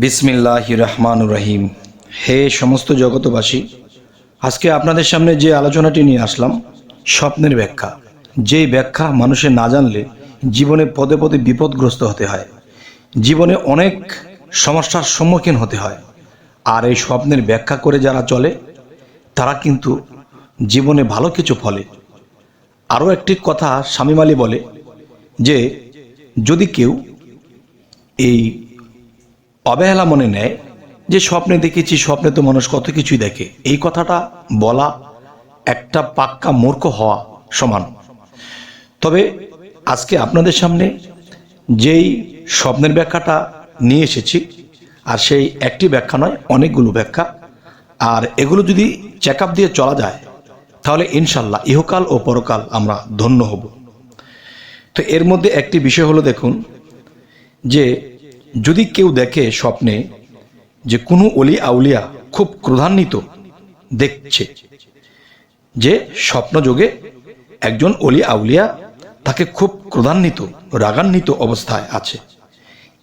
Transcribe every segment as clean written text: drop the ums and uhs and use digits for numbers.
বিসমিল্লাহির রহমানুর রহিম। হে সমস্ত জগতবাসী, আজকে আপনাদের সামনে যে আলোচনাটি নিয়ে আসলাম, স্বপ্নের ব্যাখ্যা। যেই ব্যাখ্যা মানুষের না জানলে জীবনে পদে পদে বিপদগ্রস্ত হতে হয়, জীবনে অনেক সমস্যার সম্মুখীন হতে হয়। আর এই স্বপ্নের ব্যাখ্যা করে যারা চলে তারা কিন্তু জীবনে ভালো কিছু ফলে। আরও একটি কথা শামীম আলী বলে যে যদি কেউ এই অবহেলা মনে নেয় যে স্বপ্নে দেখেছি, স্বপ্নে তো মানুষ কত কিছুই দেখে, এই কথাটা বলা একটা পাক্কা মূর্খ হওয়া সমান। তবে আজকে আপনাদের সামনে যেই স্বপ্নের ব্যাখ্যাটা নিয়ে এসেছি, আর সেই একটি ব্যাখ্যা নয়, অনেকগুলো ব্যাখ্যা। আর এগুলো যদি চেক আপ দিয়ে চলা যায় তাহলে ইনশাল্লাহ ইহকাল ও পরকাল আমরা ধন্য হব। তো এর মধ্যে একটি বিষয় হলো, দেখুন যে যদি কেউ দেখে স্বপ্নে যে কোনো অলি আউলিয়া খুব ক্রোধান্বিত দেখছে, যে স্বপ্নযোগে একজন অলি আউলিয়া তাকে খুব ক্রোধান্বিত রাগান্বিত অবস্থায় আছে,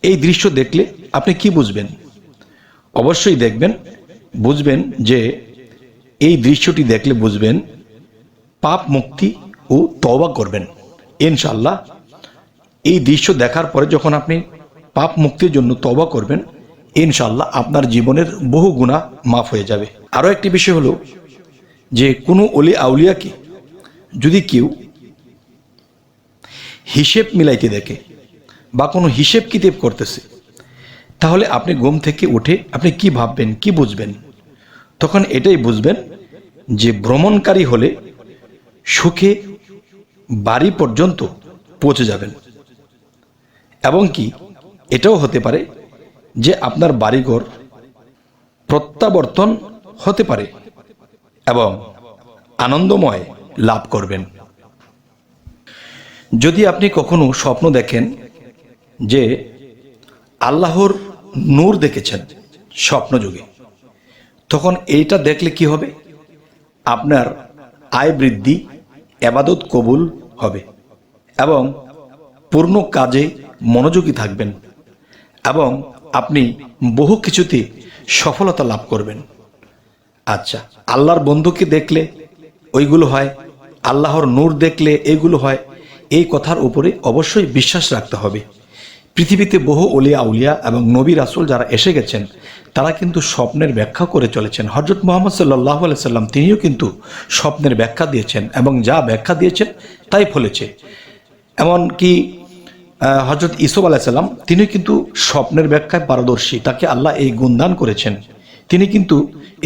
এই দৃশ্য দেখলে আপনি কি বুঝবেন? অবশ্যই বুঝবেন যে এই দৃশ্যটি দেখলে বুঝবেন পাপ মুক্তি ও তওবা করবেন ইনশাআল্লাহ। এই দৃশ্য দেখার পরে যখন আপনি পাপ মুক্তির জন্য তওবা করবেন, ইনশাআল্লাহ আপনার জীবনের বহু গুনাহ মাফ হয়ে যাবে। আরও একটি বিষয় হলো যে কোনো অলি আউলিয়াকে যদি কেউ হিসেব মিলাইতে দেখে বা কোনো হিসেব কিতাব করতেছে, তাহলে আপনি ঘুম থেকে উঠে আপনি কি ভাববেন, কি বুঝবেন? তখন এটাই বুঝবেন যে ভ্রমণকারী হলে সুখে বাড়ি পর্যন্ত পৌঁছে যাবেন। এবং কি এটাও হতে পারে যে আপনার বাড়িঘর প্রত্যাবর্তন হতে পারে এবং আনন্দময় লাভ করবেন। যদি আপনি কখনো স্বপ্ন দেখেন যে আল্লাহর নূর দেখেছেন স্বপ্নযোগে, তখন এইটা দেখলে কি হবে? আপনার আয় বৃদ্ধি, ইবাদত কবুল হবে এবং পূর্ণ কাজে মনোযোগী থাকবেন এবং আপনি বহু কিছুতে সফলতা লাভ করবেন। আচ্ছা, আল্লাহর বন্ধুকে দেখলে ওইগুলো হয়, আল্লাহর নূর দেখলে এইগুলো হয়, এই কথার উপরে অবশ্যই বিশ্বাস রাখতে হবে। পৃথিবীতে বহু অলিয়া আউলিয়া এবং নবী রাসূল যারা এসে গেছেন, তারা কিন্তু স্বপ্নের ব্যাখ্যা করে চলেছেন। হযরত মুহাম্মদ সাল্লাল্লাহু আলাইহি সাল্লাম তিনিও কিন্তু স্বপ্নের ব্যাখ্যা দিয়েছেন এবং যা ব্যাখ্যা দিয়েছেন তাই ফলেছে। এমনকি হযরত ইউসুফ আলাইহিস সালাম তিনি কিন্তু স্বপ্নের ব্যাখ্যায় পারদর্শী, তাকে আল্লাহ এই গুণদান করেছেন। তিনি কিন্তু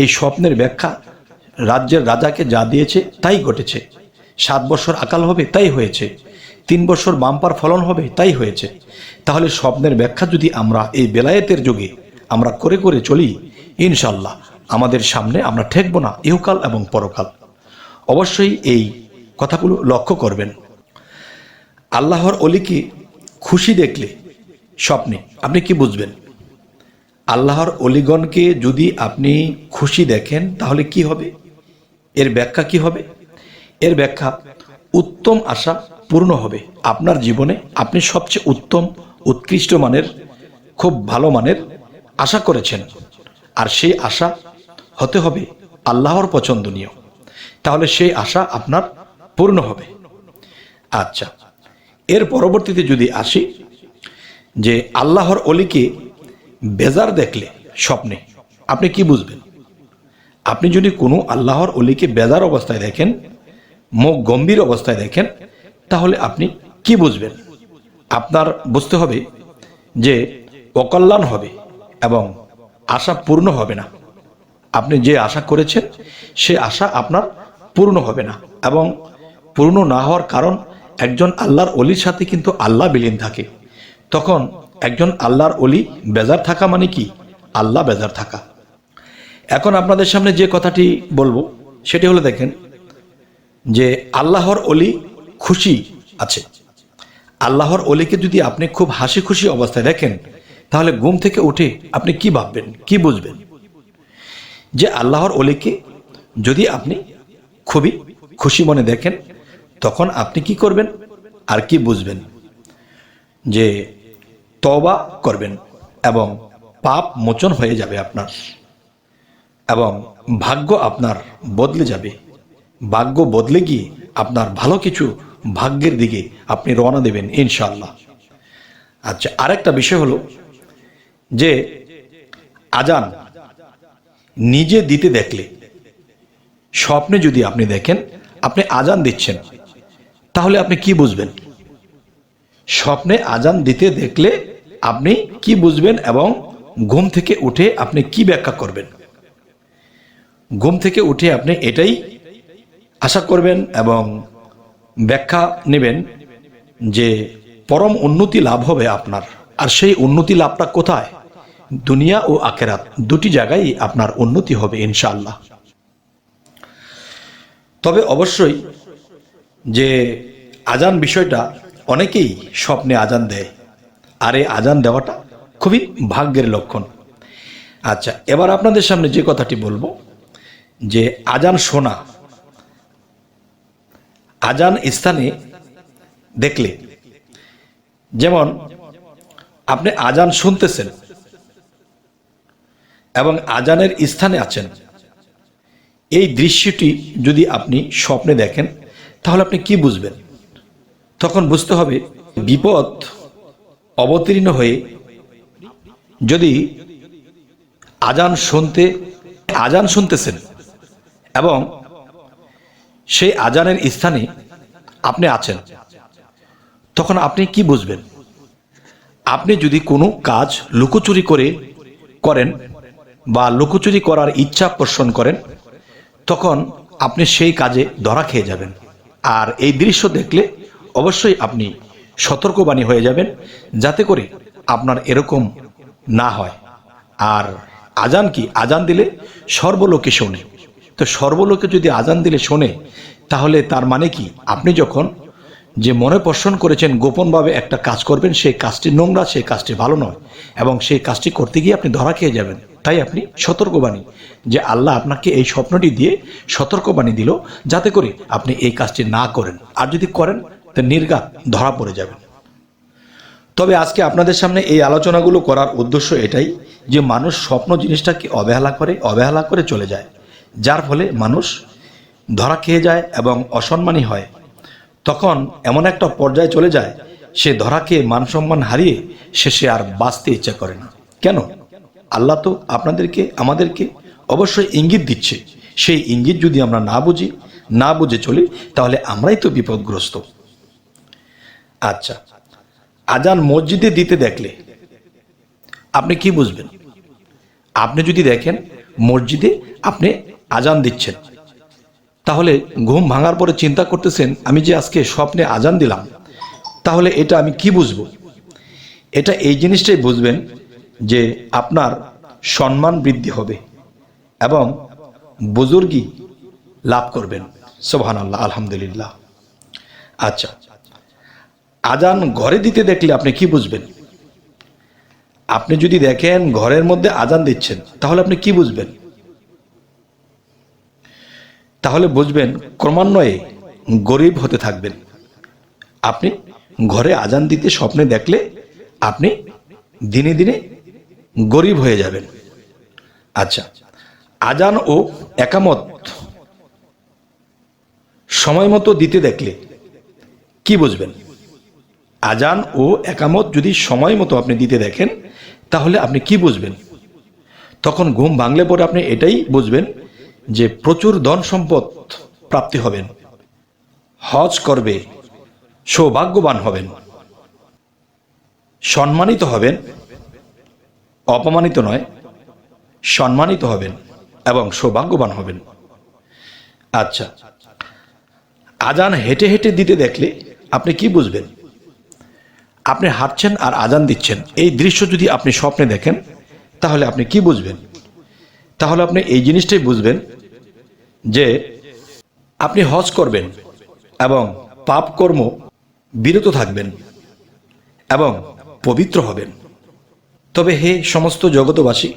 এই স্বপ্নের ব্যাখ্যা, রাজ্যের রাজাকে যা দিয়েছে তাই ঘটেছে। 7 বছর আকাল হবে, তাই হয়েছে। 3 বছর বাম্পার ফলন হবে, তাই হয়েছে। তাহলে স্বপ্নের ব্যাখ্যা যদি আমরা এই বেলায়েতের যুগে আমরা করে করে চলি, ইনশাল্লাহ আমাদের সামনে আমরা ঠেকব না ইহকাল এবং পরকাল। অবশ্যই এই কথাগুলো লক্ষ্য করবেন। আল্লাহর অলিকে খুশি দেখলে স্বপ্নে আপনি কি বুঝবেন? আল্লাহর অলিগণকে যদি আপনি খুশি দেখেন তাহলে কি হবে? এর ব্যাখ্যা কি হবে? এর ব্যাখ্যা উত্তম আশা পূর্ণ হবে আপনার জীবনে। আপনি সবচেয়ে উত্তম, উৎকৃষ্ট মানের, খুব ভালো মানের আশা করেছেন, আর সেই আশা হতে হবে আল্লাহর পছন্দনীয়, তাহলে সেই আশা আপনার পূর্ণ হবে। আচ্ছা, এর পরবর্তীতে যদি আসি যে আল্লাহর অলিকে বেজার দেখলে স্বপ্নে আপনি কি বুঝবেন? আপনি যদি কোনো আল্লাহর অলিকে বেজার অবস্থায় দেখেন, মুখ গম্ভীর অবস্থায় দেখেন, তাহলে আপনি কি বুঝবেন? আপনার বুঝতে হবে যে অকল্যাণ হবে এবং আশা পূর্ণ হবে না। আপনি যে আশা করেছেন সে আশা আপনার পূর্ণ হবে না, এবং পূর্ণ না হওয়ার কারণ একজন আল্লাহর অলির সাথে কিন্তু আল্লাহ বিলীন থাকে। তখন একজন আল্লাহর অলি বেজার থাকা মানে কি? আল্লাহ বেজার থাকা। এখন আপনাদের সামনে যে কথাটি বলবো সেটি হলো, দেখেন যে আল্লাহর অলি খুশি আছে। আল্লাহর অলিকে যদি আপনি খুব হাসি খুশি অবস্থায় দেখেন, তাহলে ঘুম থেকে উঠে আপনি কি ভাববেন, কি বুঝবেন? যে আল্লাহর অলিকে যদি আপনি খুবই খুশি মনে দেখেন, তখন আপনি কি করবেন আর কি বুঝবেন? যে তওবা করবেন এবং পাপ মোচন হয়ে যাবে আপনার, এবং ভাগ্য আপনার বদলে যাবে। ভাগ্য বদলে গিয়ে আপনার ভালো কিছু ভাগ্যের দিকে আপনি রওনা দেবেন ইনশাআল্লাহ। আচ্ছা, আরেকটা বিষয় হলো যে আজান নিজে দিতে দেখলে, স্বপ্নে যদি আপনি দেখেন আপনি আজান দিচ্ছেন, তাহলে আপনি কি বুঝবেন? স্বপ্নে আজান দিতে দেখলে আপনি কি বুঝবেন এবং ঘুম থেকে উঠে আপনি কি ব্যাখ্যা করবেন? ঘুম থেকে উঠে আপনি এটাই আশা করবেন এবং ব্যাখ্যা নেবেন যে পরম উন্নতি লাভ হবে আপনার। আর সেই উন্নতি লাভটা কোথায়? দুনিয়া ও আখেরাত দুটি জায়গায় আপনার উন্নতি হবে ইনশাআল্লাহ। তবে অবশ্যই যে আজান বিষয়টা, অনেকেই স্বপ্নে আজান দেয়, আর এই আজান দেওয়াটা খুবই ভাগ্যের লক্ষণ। আচ্ছা, এবার আপনাদের সামনে যে কথাটি বলবো যে আজান শোনা, আজান স্থানে দেখলে, যেমন আপনি আজান শুনতেছেন এবং আজানের স্থানে আছেন, এই দৃশ্যটি যদি আপনি স্বপ্নে দেখেন তাহলে আপনি কি বুঝবেন? তখন বুঝতে হবে বিপদ অবতীর্ণ হয়ে যদি আজান শুনতেছেন এবং সেই আজানের স্থানে আপনি আছেন, তখন আপনি কি বুঝবেন? আপনি যদি কোনো কাজ লুকোচুরি করেন বা লুকোচুরি করার ইচ্ছা পোষণ করেন, তখন আপনি সেই কাজে ধরা খেয়ে যাবেন। আর এই দৃশ্য দেখলে অবশ্যই আপনি সতর্কবাণী হয়ে যাবেন, যাতে করে আপনার এরকম না হয়। আর আজান কি? আজান দিলে সর্বলোকে শোনে। তো সর্বলোকে যদি আজান দিলে শোনে, তাহলে তার মানে কি? আপনি যখন যে মনে পোষণ করেছেন গোপনভাবে একটা কাজ করবেন, সেই কাজটি নোংরা, সেই কাজটি ভালো নয়, এবং সেই কাজটি করতে গিয়ে আপনি ধরা খেয়ে যাবেন। তাই আপনি সতর্কবাণী, যে আল্লাহ আপনাকে এই স্বপ্নটি দিয়ে সতর্কবাণী দিল, যাতে করে আপনি এই কাজটি না করেন। আর যদি করেন তো নির্ঘাত ধরা পড়ে যাবেন। তবে আজকে আপনাদের সামনে এই আলোচনাগুলো করার উদ্দেশ্য এটাই যে মানুষ স্বপ্ন জিনিসটাকে অবহেলা করে চলে যায়, যার ফলে মানুষ ধরা খেয়ে যায় এবং অসম্মানী হয়। তখন এমন একটা পর্যায়ে চলে যায়, সে ধরা খেয়ে মান সম্মান হারিয়ে শেষে আর বাঁচতে ইচ্ছা করে না। কেন? আল্লাহ তো আমাদেরকে অবশ্যই ইঙ্গিত দিচ্ছে। সেই ইঙ্গিত যদি আমরা না বুঝে চলি, তাহলে আমরাই তো বিপদগ্রস্ত। আচ্ছা, আজান মসজিদে দিতে দেখলে আপনি কি বুঝবেন? আপনি যদি দেখেন মসজিদে আপনি আজান দিচ্ছেন, তাহলে ঘুম ভাঙার পরে চিন্তা করতেছেন, আমি যে আজকে স্বপ্নে আজান দিলাম, তাহলে এটা আমি কি বুঝবো? এটা এই জিনিসটাই বুঝবেন যে আপনার সম্মান বৃদ্ধি হবে এবং বুজুর্গি লাভ করবেন। সুবহানাল্লাহ, আলহামদুলিল্লাহ। আচ্ছা, আজান ঘরে দিতে দেখলে আপনি কি বুঝবেন? আপনি যদি দেখেন ঘরের মধ্যে আজান দিচ্ছেন, তাহলে আপনি কি বুঝবেন? তাহলে বুঝবেন ক্রমান্বয়ে গরিব হতে থাকবেন। আপনি ঘরে আজান দিতে স্বপ্নে দেখলে আপনি দিনে দিনে গরিব হয়ে যাবেন। আচ্ছা, আজান ও একামত সময় মতো দিতে দেখলে কি বুঝবেন? আজান ও একামত যদি সময় মতো আপনি দিতে দেখেন, তাহলে আপনি কি বুঝবেন? তখন ঘুম ভাঙলে পরে আপনি এটাই বুঝবেন যে প্রচুর ধন সম্পদ প্রাপ্তি হবেন, হজ করবে, সৌভাগ্যবান হবেন, সম্মানিত হবেন, অপমানিত নয়, সম্মানিত হবেন এবং সৌভাগ্যবান হবেন। আচ্ছা, আজান হেঁটে হেঁটে দিতে দেখলে আপনি কি বুঝবেন? আপনি হাঁটছেন আর আজান দিচ্ছেন, এই দৃশ্য যদি আপনি স্বপ্নে দেখেন, তাহলে আপনি কি বুঝবেন? তাহলে আপনি এই জিনিসটাই বুঝবেন যে আপনি হজ করবেন এবং পাপ কর্ম বিরত থাকবেন এবং পবিত্র হবেন। তবে হে সমস্ত জগতবাসী,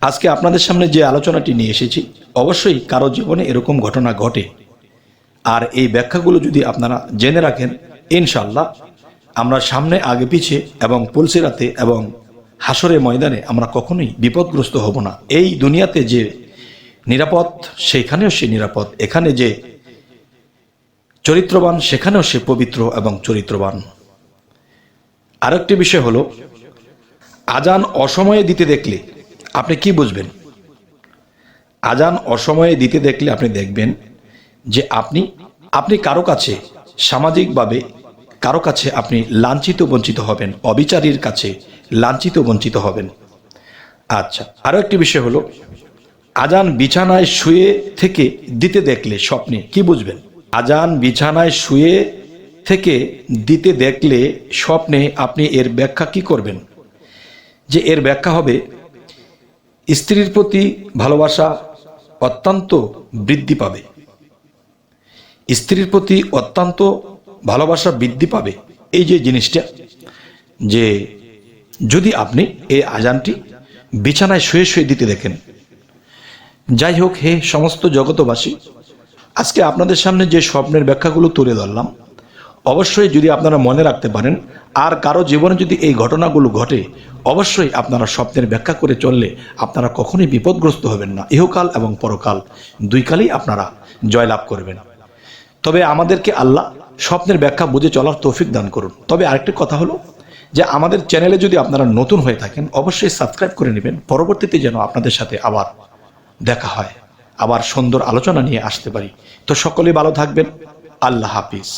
আজকে আপনাদের সামনে যে আলোচনাটি নিয়ে এসেছি, অবশ্যই কারো জীবনে এরকম ঘটনা ঘটে, আর এই ব্যাখ্যাগুলো যদি আপনারা জেনে রাখেন, ইনশাল্লাহ আমরা সামনে আগে পিছে এবং পুলসিরাতে এবং হাসরের ময়দানে আমরা কখনোই বিপদগ্রস্ত হব না। এই দুনিয়াতে যে নিরাপদ সেইখানেও সে নিরাপদ, এখানে যে চরিত্রবান সেখানেও সে পবিত্র এবং চরিত্রবান। আরেকটি বিষয় হলো, আজান অসময়ে দিতে দেখলে আপনি কি বুঝবেন? আজান অসময়ে দিতে দেখলে আপনি দেখবেন যে আপনি কারো কাছে সামাজিকভাবে কারো কাছে আপনি লাঞ্ছিত বঞ্চিত হবেন, অবিচারীর কাছে লাঞ্ছিত বঞ্চিত হবেন। আচ্ছা, আরও একটি বিষয় হলো, আজান বিছানায় শুয়ে থেকে দিতে দেখলে স্বপ্নে কি বুঝবেন? আজান বিছানায় শুয়ে থেকে দিতে দেখলে স্বপ্নে আপনি এর ব্যাখ্যা কি করবেন? যে এর ব্যাখ্যা হবে, স্ত্রীর প্রতি ভালোবাসা অত্যন্ত বৃদ্ধি পাবে। স্ত্রীর প্রতি অত্যন্ত ভালোবাসা বৃদ্ধি পাবে। এই যে জিনিসটা, যে যদি আপনি এই আজানটি বিছানায় শুয়ে শুয়ে দিতে দেখেন। যাই হোক, হে সমস্ত জগতবাসী, আজকে আপনাদের সামনে যে স্বপ্নের ব্যাখ্যাগুলো তুলে ধরলাম, অবশ্যই যদি আপনারা মনে রাখতে পারেন, আর কারো জীবনে যদি এই ঘটনাগুলো ঘটে, অবশ্যই আপনারা স্বপ্নের ব্যাখ্যা করে চললে আপনারা কখনোই বিপদগ্রস্ত হবেন না। ইহকাল এবং পরকাল দুই কালেই আপনারা জয়লাভ করবেন। তবে আমাদেরকে আল্লাহ স্বপ্নের ব্যাখ্যা বুঝে চলার তৌফিক দান করুন। তবে আরেকটি কথা হলো যে আমাদের চ্যানেলে যদি আপনারা নতুন হয়ে থাকেন, অবশ্যই সাবস্ক্রাইব করে নেবেন, পরবর্তীতে যেন আপনাদের সাথে আবার দেখা হয়, আবার সুন্দর আলোচনা নিয়ে আসতে পারি। তো সকলেই ভালো থাকবেন। আল্লাহ হাফিজ।